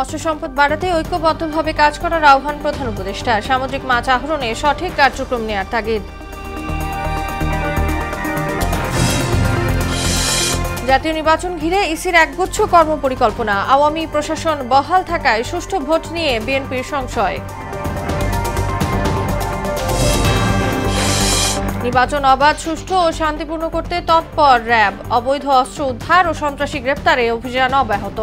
মৎস্য সম্পদ বাড়াতে ঐক্যবদ্ধভাবে কাজ করার আহ্বান প্রধান উপদেষ্টা। সামুদ্রিক মাছ আহরণে সঠিক কার্যক্রম নেওয়ার তাগিদ। জাতীয় নির্বাচন ঘিরে ইসির একগুচ্ছ কর্মপরিকল্পনা। আওয়ামী প্রশাসন বহাল থাকায় সুষ্ঠু ভোট নিয়ে বিএনপির সংশয়। নির্বাচন অবাধ, সুষ্ঠু ও শান্তিপূর্ণ করতে তৎপর র্যাব। অবৈধ অস্ত্র উদ্ধার ও সন্ত্রাসী গ্রেপ্তারে অভিযান অব্যাহত।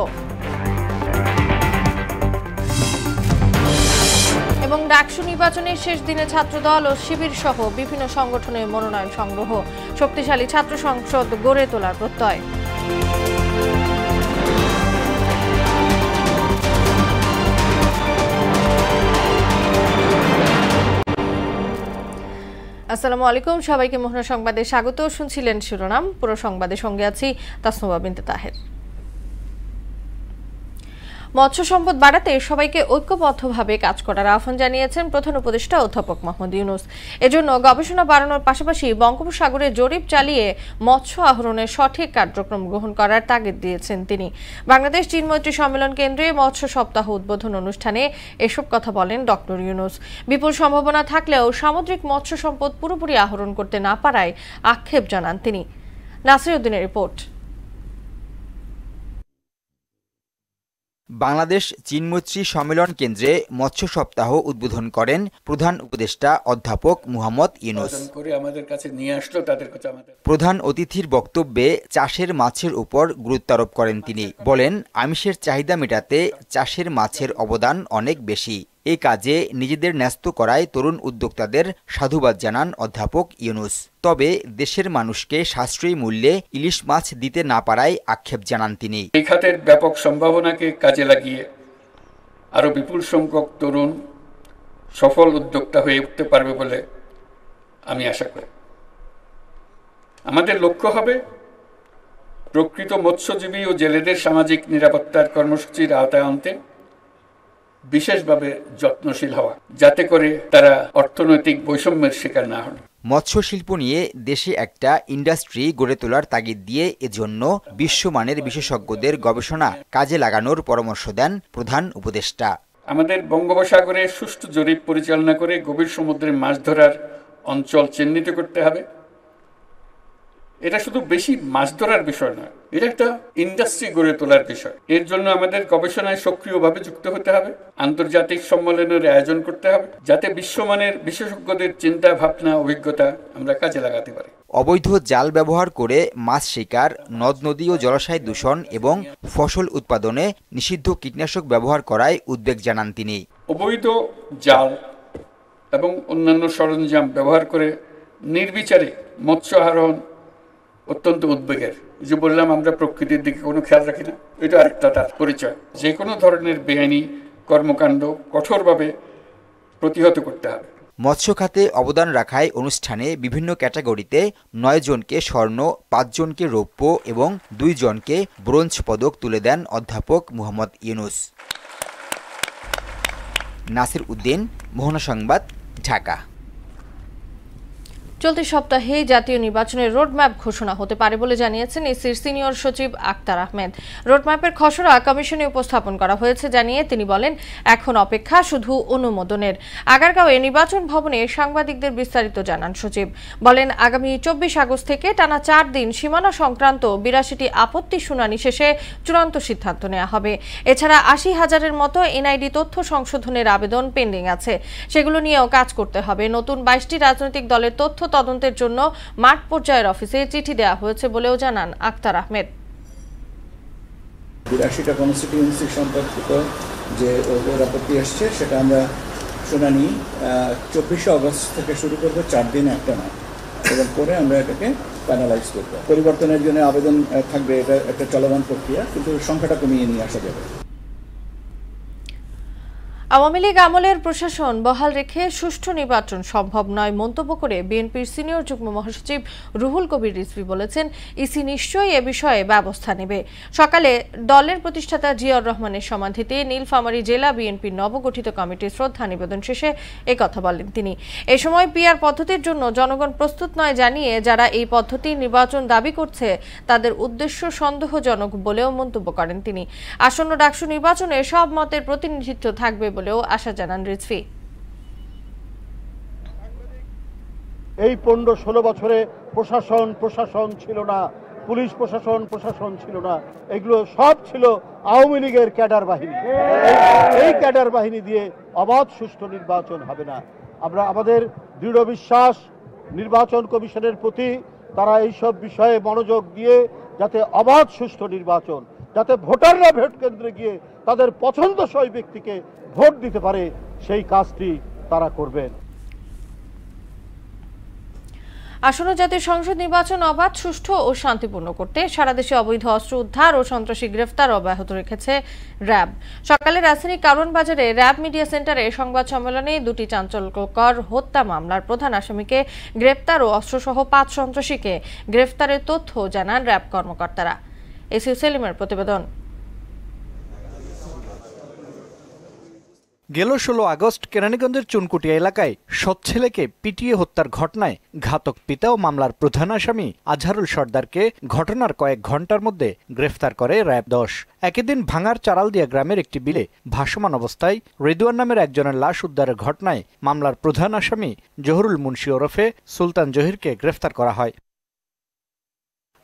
এবং ডাকসু নির্বাচনের শেষ দিনে ছাত্রদল ও শিবির সহ বিভিন্ন সংগঠনের মনোনয়ন সংগ্রহ। শক্তিশালী ছাত্র সংসদ গড়ে তোলার প্রত্যয়। আসসালামু আলাইকুম, সবাইকে মোহনা সংবাদে স্বাগত। শুনছিলেন শিরোনাম, পুরো সংবাদের সঙ্গে আছি তাসনুবা বিনতে তাহের। মৎস্য সম্পদ বাড়াতে সবাইকে ঐক্যবদ্ধভাবে কাজ করার আহ্বান জানিয়েছেন প্রধান উপদেষ্টা অধ্যাপক মোহাম্মদ ইউনূস। এজন্য গবেষণা বাড়ানোর পাশাপাশি বঙ্গোপসাগরে জরিপ চালিয়ে মৎস্য আহরণের সঠিক কার্যক্রম গ্রহণ করার তাগিদ দিয়েছেন তিনি। বাংলাদেশ চীন মৈত্রী সম্মেলন কেন্দ্রে মৎস্য সপ্তাহ উদ্বোধন অনুষ্ঠানে এসব কথা বলেন ডক্টর ইউনূস। বিপুল সম্ভাবনা থাকলেও সামুদ্রিক মৎস্য সম্পদ পুরোপুরি আহরণ করতে না পারায় আক্ষেপ জানান তিনি। নাসির উদ্দিনের রিপোর্ট। বাংলাদেশ চীন মৈত্রী সম্মেলন কেন্দ্রে মৎস্য সপ্তাহ উদ্বোধন করেন প্রধান উপদেষ্টা অধ্যাপক মোহাম্মদ ইউনূস। প্রধান অতিথির বক্তব্যে চাষের মাছের উপর গুরুত্ব আরোপ করেন তিনি। বলেন, আমিষের চাহিদা মেটাতে চাষের মাছের অবদান অনেক বেশি। এই কাজে নিজেদের ন্যস্ত করায় তরুণ উদ্যোক্তাদের সাধুবাদ জানান অধ্যাপক ইউনূস। তবে দেশের মানুষকে সাশ্রয়ী মূল্যে ইলিশ মাছ দিতে না পারায় আক্ষেপ জানান তিনি। এই খাতের ব্যাপক সম্ভাবনাকে কাজে লাগিয়ে আরো বিপুল সংখ্যক তরুণ সফল উদ্যোক্তা হয়ে উঠতে পারবে বলে আমি আশা করি। আমাদের লক্ষ্য হবে প্রকৃত মৎস্যজীবী ও জেলেদের সামাজিক নিরাপত্তার কর্মসূচির আওতায় আনতে বিশেষভাবে যত্নশীল হওয়া, যাতে করে তারা অর্থনৈতিক বৈষম্যের শিকার না হন। মৎস্য শিল্প নিয়ে দেশে একটা ইন্ডাস্ট্রি গড়ে তোলার তাগিদ দিয়ে এজন্য বিশ্বমানের বিশেষজ্ঞদের গবেষণা কাজে লাগানোর পরামর্শ দেন প্রধান উপদেষ্টা। আমাদের বঙ্গোপসাগরে সুষ্ঠু জরিপ পরিচালনা করে গভীর সমুদ্রে মাছ ধরার অঞ্চল চিহ্নিত করতে হবে। এটা শুধু বেশি মাছ ধরার বিষয় নয়, এটা একটা ইন্ডাস্ট্রি গড়ে তোলার বিষয়। এর জন্য আমাদের গবেষণায় সক্রিয়ভাবে যুক্ত হতে হবে, আন্তর্জাতিক সম্মেলনের আয়োজন করতে হবে, যাতে বিশ্বমানের বিশেষজ্ঞদের চিন্তা ভাবনা অভিজ্ঞতা আমরা কাজে লাগাতে পারি। অবৈধ জাল ব্যবহার করে মাছ শিকার, নদ নদী ও জলাশয় দূষণ এবং ফসল উৎপাদনে নিষিদ্ধ কীটনাশক ব্যবহার করায় উদ্বেগ জানান তিনি। অবৈধ জাল এবং অন্যান্য সরঞ্জাম ব্যবহার করে নির্বিচারে মৎস্য আহরণ অত্যন্ত উদ্বেগের। যে বললাম, আমরা প্রকৃতির দিকে কোনো খেয়াল রাখি না, এটা আরেকটা তার পরিচয়। যে কোনো ধরনের বেআইনি কর্মকাণ্ড কঠোরভাবে প্রতিহত করতে হবে। মৎস্য খাতে অবদান রাখায় অনুষ্ঠানে বিভিন্ন ক্যাটাগরিতে 9 জনকে স্বর্ণ, 5 জনকে রৌপ্য এবং 2 জনকে ব্রোঞ্জ পদক তুলে দেন অধ্যাপক মোহাম্মদ ইউনূস। নাসির উদ্দিন, মোহনা সংবাদ, ঢাকা। চলতি সপ্তাহে জাতীয় নির্বাচনের রোডম্যাপ ঘোষণা হতে পারে বলে জানিয়েছেন ইসির সিনিয়র সচিব আক্তার আহমেদ। রোডম্যাপের খসড়া কমিশনে উপস্থাপন করা হয়েছে জানিয়ে তিনি বলেন, এখন অপেক্ষা শুধু অনুমোদনের। আগারগাঁওয়ে নির্বাচন ভবনে সাংবাদিকদের বিস্তারিত জানান সচিব। বলেন, আগামী 24 আগস্ট থেকে টানা 4 দিন সীমানা সংক্রান্ত 82টি আপত্তি শুনানি শেষে চূড়ান্ত সিদ্ধান্ত নেওয়া হবে। এছাড়া 80,000-এর মতো এনআইডি তথ্য সংশোধনের আবেদন পেন্ডিং আছে, সেগুলো নিয়েও কাজ করতে হবে। নতুন 22টি রাজনৈতিক দলের তথ্য তদন্তের জন্য মাঠ পর্যায়ের অফিসে চিঠি দেওয়া হয়েছে বলেও জানান আক্তার আহমেদ। 82টা কনস্টিটিউয়েন্সি সম্পর্কিত যে আপত্তি আসছে, সেটা আমরা শুনানি 24 আগস্ট থেকে শুরু করবো, 4 দিন একটা না, এবং পরে আমরা এটাকে প্যানালাইজ করবো। পরিবর্তনের জন্য আবেদন থাকবে, এটা একটা চলমান প্রক্রিয়া, কিন্তু সংখ্যাটা কমিয়ে নিয়ে আসা যাবে। আওয়ামী লীগ আমলের প্রশাসন বহাল রেখে সুষ্ঠু নির্বাচন সম্ভব নয় মন্তব্য করে বিএনপির সিনিয়র যুগ্ম মহাসচিব রুহুল কবির রিজভী বলেছেন, ইসি নিশ্চয়ই এ বিষয়ে ব্যবস্থা নেবে। সকালে দলের প্রতিষ্ঠাতা জিয়াউর রহমানের সমাধিতে নীলফামারী জেলা বিএনপির নবগঠিত কমিটির শ্রদ্ধা নিবেদন শেষে একথা বলেন তিনি। এ সময় পিআর পদ্ধতির জন্য জনগণ প্রস্তুত নয় জানিয়ে যারা এই পদ্ধতির নির্বাচন দাবি করছে তাদের উদ্দেশ্য সন্দেহজনক বলেও মন্তব্য করেন তিনি। আসন্ন ডাকসু নির্বাচনে সব মতের প্রতিনিধিত্ব থাকবে বলেও আশা জানান রিজভী। এই 15-16 বছরে প্রশাসন ছিল না, পুলিশ প্রশাসন ছিল না, এগুলো সব ছিল আওয়ামী লীগের ক্যাডার বাহিনী। এই ক্যাডার বাহিনী দিয়ে অবাধ সুষ্ঠু নির্বাচন হবে না। আমরা আমাদের দৃঢ় বিশ্বাস নির্বাচন কমিশনের প্রতি, তারা এইসব বিষয়ে মনোযোগ দিয়ে যাতে অবাধ সুষ্ঠু নির্বাচন, যাতে ভোটাররা ভোট কেন্দ্রে গিয়ে তাদের পছন্দসই ব্যক্তিকে ভোট দিতে পারে, সেই কাজটি তারা করবেন। আসন্ন জাতীয় সংসদ নির্বাচন অবাধ, সুষ্ঠু ও শান্তিপূর্ণ করতে সারা দেশে অবৈধ অস্ত্র উদ্ধার ও সন্ত্রাসী গ্রেফতার অব্যাহত রেখেছে র্যাব। সকালে রাজধানী কারওয়ান বাজারে র্যাব মিডিয়া সেন্টারে সংবাদ সম্মেলনে দুটি চাঞ্চল্যকর হত্যা মামলার প্রধান আসামিকে গ্রেফতার ও অস্ত্রসহ 5 সন্ত্রাসীকে গ্রেফতারের তথ্য জানান র্যাব কর্মকর্তারা। এসইউ সেলিমের প্রতিবেদন। গেল 16 আগস্ট কেরানীগঞ্জের চুনকুটিয়া এলাকায় সৎ ছেলেকে পিটিয়ে হত্যার ঘটনায় ঘাতক পিতা ও মামলার প্রধান আসামি আজহারুল সর্দারকে ঘটনার কয়েক ঘণ্টার মধ্যে গ্রেফতার করে র্যাব 10। একই দিন ভাঙার চারালদিয়া গ্রামের একটি বিলে ভাসমান অবস্থায় রিদওয়ান নামের একজনের লাশ উদ্ধারের ঘটনায় মামলার প্রধান আসামি জহুরুল মুন্সি ওরফে সুলতান জহিরকে গ্রেফতার করা হয়।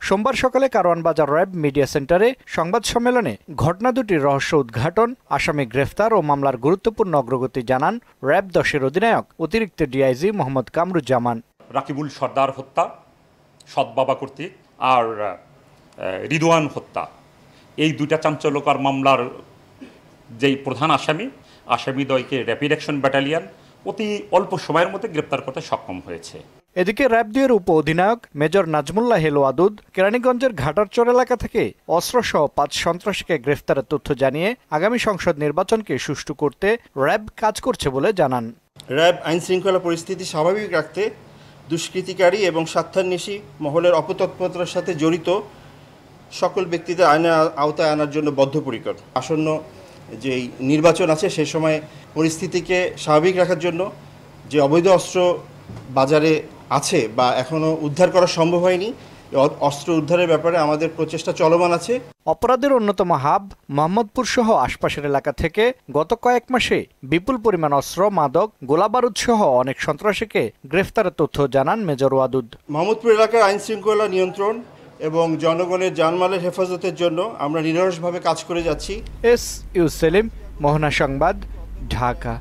সোমবার সকালে কারওয়ান বাজার র্যাব মিডিয়া সেন্টারে সংবাদ সম্মেলনে ঘটনা দুটির রহস্য উদ্ঘাটন, আসামি গ্রেফতার ও মামলার গুরুত্বপূর্ণ অগ্রগতি জানান র্যাব 10-এর অধিনায়ক অতিরিক্ত ডিআইজি মোহাম্মদ কামরুজ্জামান। রাকিবুল সর্দার হত্যা সৎ বাবা কর্তৃক আর রিদওয়ান হত্যা, এই দুইটা চাঞ্চল্যকর মামলার যেই প্রধান আসামিদ্বয়কে র্যাপিড অ্যাকশন ব্যাটালিয়ন অতি অল্প সময়ের মধ্যে গ্রেপ্তার করতে সক্ষম হয়েছে। এদিকে র্যাব 2-এর উপ অধিনায়ক মেজর নাজমুল্লাহ হেলো আদুদ কেরানীগঞ্জের ঘাটারচর এলাকা থেকে অস্ত্রসহ 5 সন্ত্রাসীকে গ্রেফতারের তথ্য জানিয়ে আগামী সংসদ নির্বাচনকে সুষ্ঠু করতে র্যাব কাজ করছে বলে জানান। র্যাব আইন শৃঙ্খলা পরিস্থিতি স্বাভাবিক রাখতে দুষ্কৃতিকারী এবং স্বার্থান্বেষী মহলের অপতৎপরতার সাথে জড়িত সকল ব্যক্তিদের আইনের আওতায় আনার জন্য বদ্ধপরিকর। আসন্ন যেই নির্বাচন আছে সে সময় পরিস্থিতিকে স্বাভাবিক রাখার জন্য যে অবৈধ অস্ত্র বাজারে আছে বা এখনো উদ্ধার করা সম্ভব হয়নি, অস্ত্র উদ্ধারের ব্যাপারে আমাদের প্রচেষ্টা চলমান আছে। অপরাধের অন্যতম হাব মোহাম্মদপুর সহ আশপাশের এলাকা থেকে গত কয়েক মাসে বিপুল পরিমাণ অস্ত্র, মাদক, গোলাবারুদ সহ অনেক সন্ত্রাসীকে গ্রেফতারের তথ্য জানান মেজর ওয়াদুদ। মোহাম্মদপুর এলাকার আইন শৃঙ্খলা নিয়ন্ত্রণ এবং জনগণের জানমালের হেফাজতের জন্য আমরা নিরলসভাবে কাজ করে যাচ্ছি। এসইউ সেলিম, মোহনা সংবাদ, ঢাকা।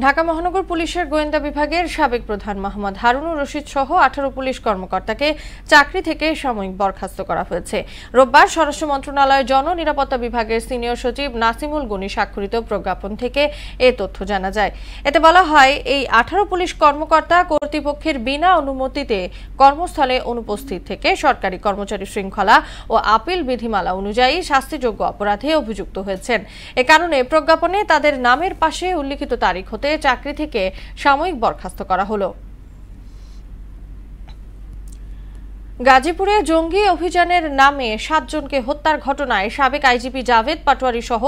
ঢাকা মহানগর পুলিশের গোয়েন্দা বিভাগের সাবেক প্রধান মোহাম্মদ হারুনুর রশিদ সহ 18 পুলিশ কর্মকর্তাকে চাকরি থেকে সাময়িক বরখাস্ত করা হয়েছে। রোববার স্বরাষ্ট্র মন্ত্রণালয়ের জননিরাপত্তা বিভাগের সিনিয়র সচিব নাসিমুল গনি স্বাক্ষরিত প্রজ্ঞাপন থেকে এ তথ্য জানা যায়। এতে বলা হয়, এই 18 পুলিশ কর্মকর্তা কর্তৃপক্ষের বিনা অনুমতিতে কর্মস্থলে অনুপস্থিত থেকে সরকারি কর্মচারী শৃঙ্খলা ও আপিল বিধিমালা অনুযায়ী শাস্তিযোগ্য অপরাধে অভিযুক্ত হয়েছেন। এ কারণে প্রজ্ঞাপনে তাদের নামের পাশে উল্লিখিত তারিখ হতে চাকরি থেকে সাময়িক বরখাস্ত করা হলো। গাজীপুরে জঙ্গি অভিযানের নামে 7 জনকে হত্যার ঘটনায় সাবেক আইজিপি জাভেদ পাটোয়ারি সহ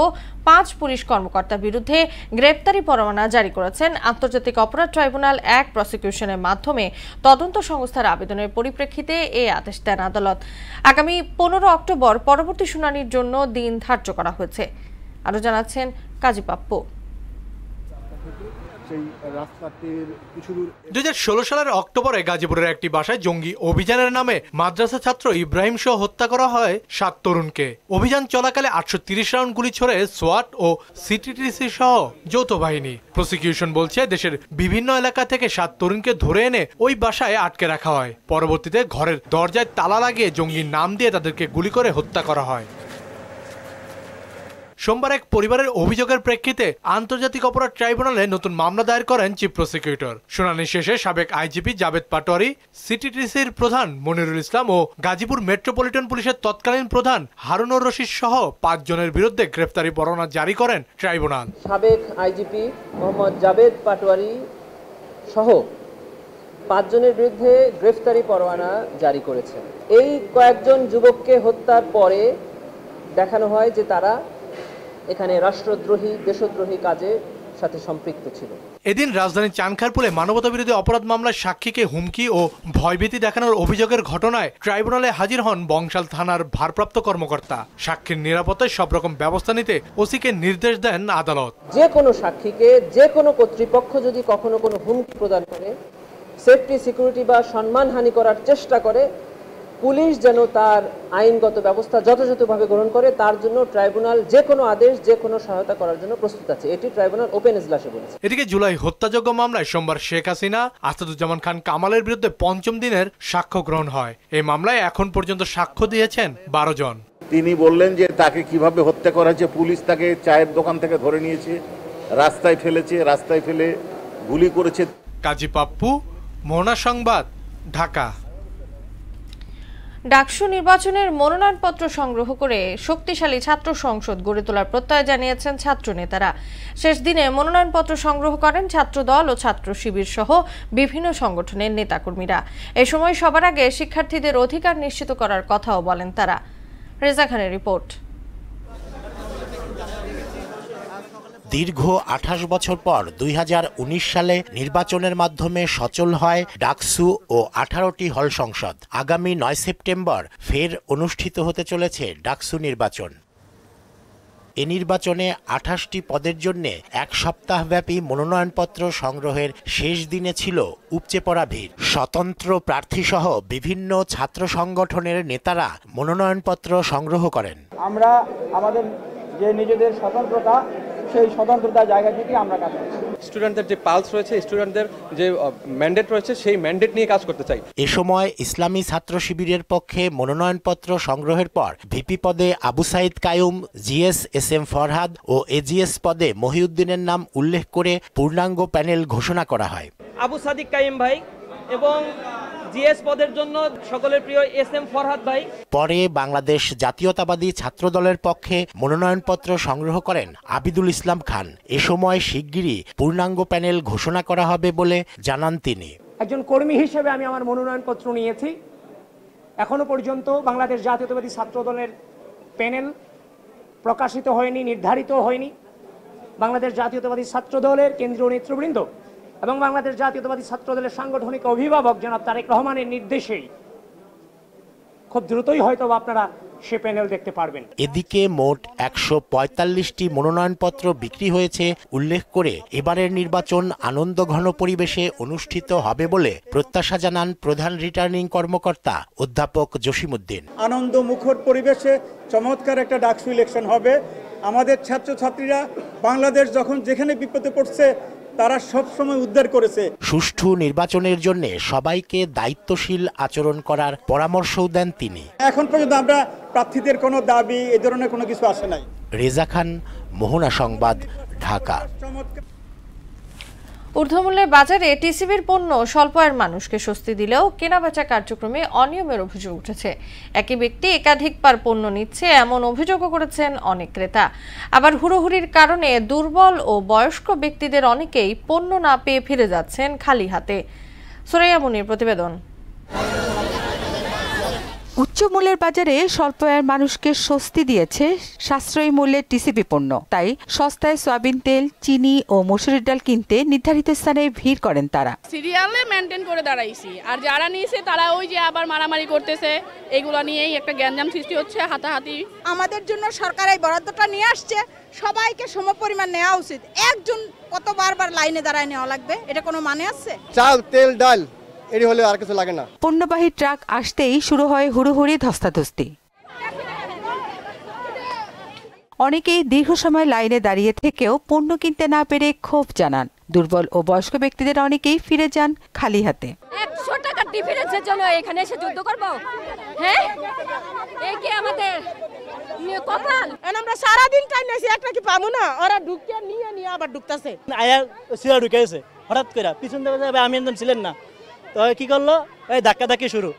5 পুলিশ কর্মকর্তার বিরুদ্ধে গ্রেপ্তারি পরোয়ানা জারি করেছেন আন্তর্জাতিক অপরাধ ট্রাইব্যুনাল 1 প্রসিকিউশনের মাধ্যমে তদন্ত সংস্থার আবেদনের পরিপ্রেক্ষিতে এই আদেশ দেন আদালত। আগামী 15 অক্টোবর পরবর্তী শুনানির জন্য দিন ধার্য করা হয়েছে। আরো জানাচ্ছেন কাজী পাপ্পু। 2016 সালের অক্টোবরে গাজীপুরের একটি বাসায় জঙ্গি অভিযানের নামে মাদ্রাসা ছাত্র ইব্রাহিম সহ হত্যা করা হয় 7 তরুণকে। অভিযান চলাকালে 830 রাউন্ড গুলি ছড়ে সোয়াট ও সিটিটিসি সহ যৌথ বাহিনী। প্রসিকিউশন বলছে, দেশের বিভিন্ন এলাকা থেকে 7 তরুণকে ধরে এনে ওই বাসায় আটকে রাখা হয়। পরবর্তীতে ঘরের দরজায় তালা লাগিয়ে জঙ্গির নাম দিয়ে তাদেরকে গুলি করে হত্যা করা হয়। সোমবার এক পরিবারের অভিযোগের প্রেক্ষিতে আন্তর্জাতিক অপরাধ ট্রাইব্যুনালে নতুন মামলা দায়ের করেন চিফ প্রসিকিউটর। শুনানি শেষে সাবেক আইজিপি জাবেদ পাটোয়ারি, সিটিটিসির প্রধান মনিরুল ইসলাম ও গাজীপুর মেট্রোপলিটন পুলিশের তৎকালীন প্রধান হারুনুর রশিদ সহ 5 জনের বিরুদ্ধে গ্রেফতারি পরোয়ানা জারি করেন ট্রাইব্যুনাল। সাবেক আইজিপি মোহাম্মদ জাবেদ পাটোয়ারি সহ 5 জনের বিরুদ্ধে গ্রেফতারি পরোয়ানা জারি করেছেন। এই কয়েকজন যুবককে হত্যার পরে দেখানো হয় যে তারা এখানে রাষ্ট্রদ্রোহী, দেশদ্রোহী কাজে সাথে সম্পৃক্ত ছিল। এদিন রাজধানীর চানখারপুলে মানবতাবিরোধী অপরাধ মামলার সাক্ষীকে হুমকি ও ভয়ভীতি দেখানোর অভিযোগের ঘটনায় ট্রাইব্যুনালে হাজির হন বংশাল থানার ভারপ্রাপ্ত কর্মকর্তা। সাক্ষীর নিরাপত্তায় সব রকম ব্যবস্থা নিতে ওসিকে নির্দেশ দেন আদালত। যে কোনো সাক্ষীকে যে কোনো কর্তৃপক্ষ যদি কখনো কোনো হুমকি প্রদান করে, সেফটি, সিকিউরিটি বা সম্মানহানি করার চেষ্টা করে, পুলিশ যেন তার আইনগত ব্যবস্থা যথাযথভাবে গ্রহণ করে, তার জন্য ট্রাইব্যুনাল যে কোনো আদেশ, যে কোনো সহায়তা করার জন্য প্রস্তুত আছে। এটি ট্রাইব্যুনাল ওপেন এজলাসে বলেছে। এদিকে জুলাই হত্যাযোগ্য মামলায় সোমবার শেখ হাসিনা, আসাদুজ্জামান খান কামালের বিরুদ্ধে 5ম দিনের সাক্ষ্য গ্রহণ হয়। এই মামলায় এখন পর্যন্ত সাক্ষ্য দিয়েছেন 12 জন। তিনি বললেন যে তাকে কিভাবে হত্যা করা হয়েছে। পুলিশ তাকে চায়ের দোকান থেকে ধরে নিয়েছে, রাস্তায় ফেলেছে, রাস্তায় ফেলে গুলি করেছে। কাজী পাপ্পু, মোহনা সংবাদ, ঢাকা। ডাকসু নির্বাচনের মনোনয়নপত্র সংগ্রহ করে শক্তিশালী ছাত্র সংসদ গড়ে তোলার প্রত্যয় জানিয়েছেন ছাত্র নেতারা। শেষ দিনে মনোনয়নপত্র সংগ্রহ করেন ছাত্রদল ও ছাত্র শিবির সহ বিভিন্ন সংগঠনের নেতাকর্মীরা। এ সময় সবার আগে শিক্ষার্থীদের অধিকার নিশ্চিত করার কথাও বলেন তারা। রেজা খানের রিপোর্ট। দীর্ঘ 28 বছর পর 2019 সালে নির্বাচনের মাধ্যমে সচল হয় ডাকসু ও 18টি হল সংসদ। আগামী 9 সেপ্টেম্বর ফের অনুষ্ঠিত হতে চলেছে ডাকসু নির্বাচন। এ নির্বাচনে 28টি পদের জন্য 1 সপ্তাহব্যাপী মনোনয়নপত্র সংগ্রহের শেষ দিনে ছিল উপচে পড়া ভিড়। স্বতন্ত্র প্রার্থীসহ বিভিন্ন ছাত্র সংগঠনের নেতারা মনোনয়নপত্র সংগ্রহ করেন। আমরা আমাদের যে নিজেদের স্বতন্ত্রতা, সেই স্বতন্ত্রতা জায়গা থেকে আমরা কাজ করছি। স্টুডেন্টদের যে পালস রয়েছে, স্টুডেন্টদের যে ম্যান্ডেট রয়েছে, সেই ম্যান্ডেট নিয়ে কাজ করতে চাই। এ সময় ইসলামী ছাত্র শিবিরের পক্ষে মনোনয়নপত্র সংগ্রহের পর ভিপি পদে Abu Saeed Kayum, GS S M Farhad ও এজিএস পদে মহিউদ্দিনের নাম উল্লেখ করে পূর্ণাঙ্গ প্যানেল ঘোষণা করা হয়। আবু সাদিক কায়ুম ভাই এবং জিএস পদের জন্য সকলের প্রিয় এস এম ফরহাদ ভাই। পরে বাংলাদেশ জাতীয়তাবাদী ছাত্র দলের পক্ষে মনোনয়নপত্র সংগ্রহ করেন আবিদুল ইসলাম খান। এ সময় শিগগিরই পূর্ণাঙ্গ প্যানেল ঘোষণা করা হবে বলে জানান তিনি। একজন কর্মী হিসেবে আমি আমার মনোনয়নপত্র নিয়েছি। এখনো পর্যন্ত বাংলাদেশ জাতীয়তাবাদী ছাত্র দলের প্যানেল প্রকাশিত হয়নি, নির্ধারিত হয়নি। বাংলাদেশ জাতীয়তাবাদী ছাত্র দলের কেন্দ্রীয় নেতৃবৃন্দ এবং বাংলাদেশ জাতীয়তাবাদী ছাত্র দলের সাংগঠনিক অভিভাবক জনাব তারেক রহমানের নির্দেশেই খুব দ্রুতই হয়তো আপনারা সে প্যানেল দেখতে পারবেন। এদিকে মোট 145টি মনোনয়নপত্র বিক্রি হয়েছে উল্লেখ করে এবারের নির্বাচন আনন্দঘন পরিবেশে অনুষ্ঠিত হবে বলে প্রত্যাশা জানান প্রধান রিটার্নিং কর্মকর্তা অধ্যাপক জসিমউদ্দিন। আনন্দ মুখর পরিবেশে চমৎকার একটা ডাকসু ইলেকশন হবে। আমাদের ছাত্রছাত্রীরা বাংলাদেশ যখন যেখানে বিপদে পড়ছে তারা সব সময় উদ্ধার করেছে। সুষ্ঠু নির্বাচনের জন্য সবাইকে দায়িত্বশীল আচরণ করার পরামর্শও দেন তিনি। এখন পর্যন্ত আমরা প্রার্থীদের কোনো দাবি এই ধরনের কোনো কিছু আসে নাই। রেজা খান, মোহনা সংবাদ, ঢাকা। ঊর্ধ্বমূল্যের বাজারে টিসিবির পণ্য স্বল্প আয়ের মানুষকে স্বস্তি দিলেও কেনাবেচা কার্যক্রমে অনিয়মের অভিযোগ উঠেছে। একই ব্যক্তি একাধিকবার পণ্য নিচ্ছে এমন অভিযোগও করেছেন অনেক ক্রেতা। আবার হুড়োহুড়ির কারণে দুর্বল ও বয়স্ক ব্যক্তিদের অনেকেই পণ্য না পেয়ে ফিরে যাচ্ছেন খালি হাতে। সুরাইয়া মুনির প্রতিবেদন। উচ্চ মূল্যের বাজারে স্বল্প আয়ের মানুষকে স্বস্তি দিয়েছে সাশ্রয়ী মূল্যের টিসিবি পণ্য। তাই সস্তায় সয়াবিন তেল, চিনি ও মসুরির ডাল কিনতে নির্ধারিত স্থানে ভিড় করেন তারা। সিরিয়ালে মেনটেন করে দাঁড়াইছি, আর যারা নিয়েছে তারা ওই যে আবার মারামারি করতেছে, এগুলো নিয়েই একটা গ্যাঞ্জাম সৃষ্টি হচ্ছে, হাতাহাতি। আমাদের জন্য সরকার এই বরাদ্দটা নিয়ে আসছে, সবাইকে সমপরিমাণ নেওয়া উচিত। একজন কত বারবার লাইনে দাঁড়ায় নেওয়া লাগবে, এটা কোনো মানে আছে? চাল, তেল, ডাল এরই হলে আর কিছু লাগে না। পণ্যবাহী ট্রাক আসতেই শুরু হয় হুড়োহুড়ি, ধস্তাধস্তি। অনেকেই দীর্ঘ সময় লাইনে দাঁড়িয়ে থেকেও পণ্য কিনতে না পেরে ক্ষোভ জানান। দুর্বল ও বয়স্ক ব্যক্তিদের অনেকেই ফিরে যান খালি হাতে। 100 টাকার ডিফারেন্সের জন্য এখানে এসে যুদ্ধ করব? হ্যাঁ, এই কি আমাদের আমরা সারাদিন টাইম নেছি একটা কি পাবো না ওরা ঢুকে নিয়ে আবার ঢুকতেছে আয়া সিরা ঢুকেছে হঠাৎ করে পিছন থেকে আমি একদম ছিলেন না তো কি করলো এই ধাক্কা শুরু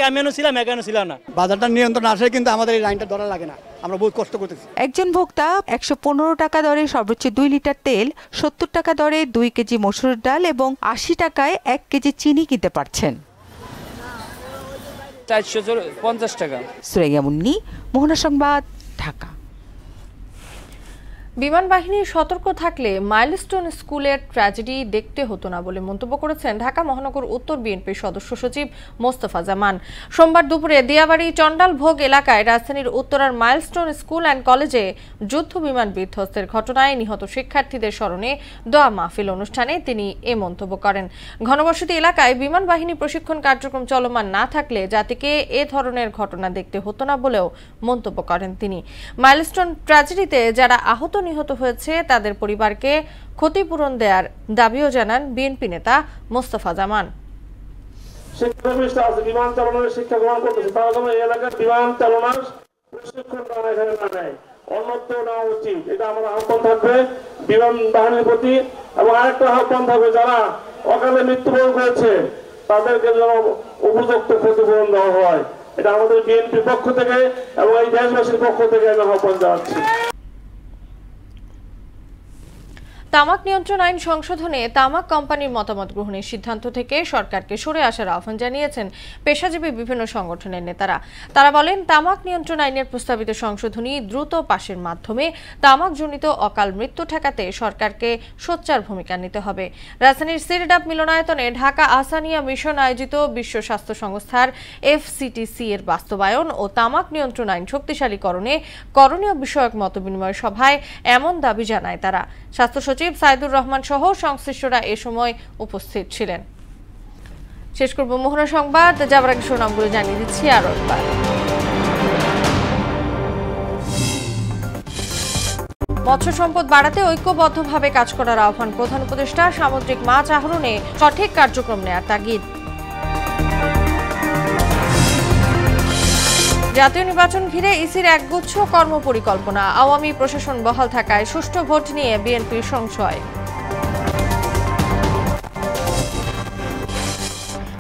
আমি ছিলাম এখানে ছিল না বাজারটা নিয়ন্ত্রণ আসে কিন্তু আমাদের এই লাইনটা ধরা লাগে না আমরা বহুত কষ্ট করতেছি একজন ভোক্তা 115 টাকা দরে সর্বোচ্চ 2 লিটার তেল, 70 টাকা দরে 2 কেজি মসুর ডাল এবং 80 টাকায় 1 কেজি চিনি কিনতে পারছেন। 450 টাকা। সুরাইয়া মুন্নি, মোহনা সংবাদ, ঢাকা। বিমান বাহিনী সতর্ক থাকলে মাইলস্টোন স্কুলের ট্র্যাজেডি দেখতে হতো না বলে মন্তব্য করেছেন ঢাকা মহানগর উত্তর বিএনপির সদস্য সচিব মোস্তফা জামান। সোমবার দুপুরে দিয়াবাড়ি চন্ডালভোগ এলাকায় রাজধানীর উত্তরার মাইলস্টোন স্কুল অ্যান্ড কলেজে যুদ্ধ বিমান বিধ্বস্তের ঘটনায় নিহত শিক্ষার্থীদের স্মরণে দোয়া মাহফিল অনুষ্ঠানে তিনি এ মন্তব্য করেন। ঘনবসতি এলাকায় বিমান বাহিনী প্রশিক্ষণ কার্যক্রম চলমান না থাকলে জাতিকে এ ধরনের ঘটনা দেখতে হতো না বলেও মন্তব্য করেন তিনি। মাইলস্টোন ট্র্যাজেডিতে যারা আহত নিহত হয়েছে তাদের পরিবারকে ক্ষতিপূরণ দেওয়ার দাবিও জানান বিএনপি নেতা মোস্তফা জামান। বিমান চালানোর শিক্ষা গ্রহণ করতেছে তারা যেন এই এলাকার বিমান চালানোর প্রশিক্ষণ অন্যত্র নেওয়া উচিত, এটা আমার আহ্বান থাকবে বিমান বাহিনীর প্রতি। এবং আরেকটা আহ্বান থাকবে যারা অকালে মৃত্যুবরণ করেছে তাদেরকে যেন উপযুক্ত ক্ষতিপূরণ দেওয়া হয়, এটা আমাদের বিএনপির পক্ষ থেকে এবং এই দেশবাসীর পক্ষ থেকে আমি আহ্বান জানাচ্ছি। তামাক নিয়ন্ত্রণ আইন সংশোধনে তামাক কোম্পানির মতামত গ্রহণের সিদ্ধান্ত থেকে সরকারকে সরে আসার আহ্বান জানিয়েছেন পেশাজীবী বিভিন্ন সংগঠনের নেতারা। তারা বলেন, তামাক নিয়ন্ত্রণ আইনের প্রস্তাবিত সংশোধনী দ্রুত পাশের মাধ্যমে তামাকজনিত অকাল মৃত্যু ঠেকাতে সরকারকে সোচ্চার ভূমিকা নিতে হবে। রাজধানীর সিরডাপ মিলনায়তনে ঢাকা আহসানিয়া মিশন আয়োজিত বিশ্ব স্বাস্থ্য সংস্থার FCTC এর বাস্তবায়ন ও তামাক নিয়ন্ত্রণ আইন শক্তিশালীকরণে করণীয় বিষয়ক মতবিনিময় সভায় এমন দাবি জানায় তারা। স্বাস্থ্য সচিব সাইদুর রহমান সহ সংশ্লিষ্টরা এ সময় উপস্থিত ছিলেন। শেষ করব মোহনা সংবাদ, যাবার আগে শিরোনামগুলো জানিয়ে দিচ্ছি আরো একবার। মৎস্য সম্পদ বাড়াতে ঐক্যবদ্ধভাবে কাজ করার আহ্বান প্রধান উপদেষ্টা। সামুদ্রিক মাছ আহরণে সঠিক কার্যক্রম নেয়ার তাগিদ। জাতীয় নির্বাচন ঘিরে ইসির একগুচ্ছ কর্মপরিকল্পনা। আওয়ামী প্রশাসন বহাল থাকায় সুষ্ঠু ভোট নিয়ে বিএনপির সংশয়।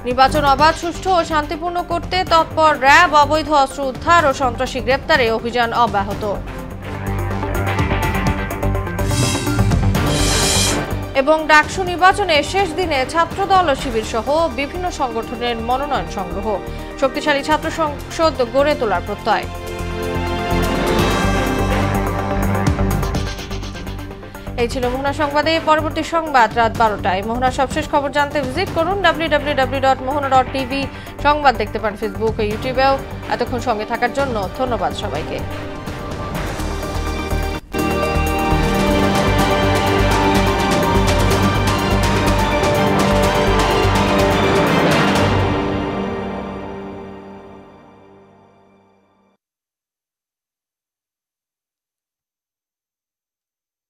নির্বাচন অবাধ, সুষ্ঠু ও শান্তিপূর্ণ করতে তৎপর র্যাব। অবৈধ অস্ত্র উদ্ধার ও সন্ত্রাসী গ্রেপ্তারে অভিযান অব্যাহত। এবং ডাকসু নির্বাচনে শেষ দিনে ছাত্রদল ও শিবির সহ বিভিন্ন সংগঠনের মনোনয়ন সংগ্রহ। শক্তিশালী ছাত্র সংসদ গড়ে তোলার প্রত্যয়। এই ছিল মোহনা সংবাদে। পরবর্তী সংবাদ রাত 12টায়। মোহনা সবশেষ খবর জানতে ভিজিট করুন www.mohana.tv। সংবাদ দেখতে পান ফেসবুক ও ইউটিউবেও। এতক্ষণ সঙ্গে থাকার জন্য ধন্যবাদ সবাইকে।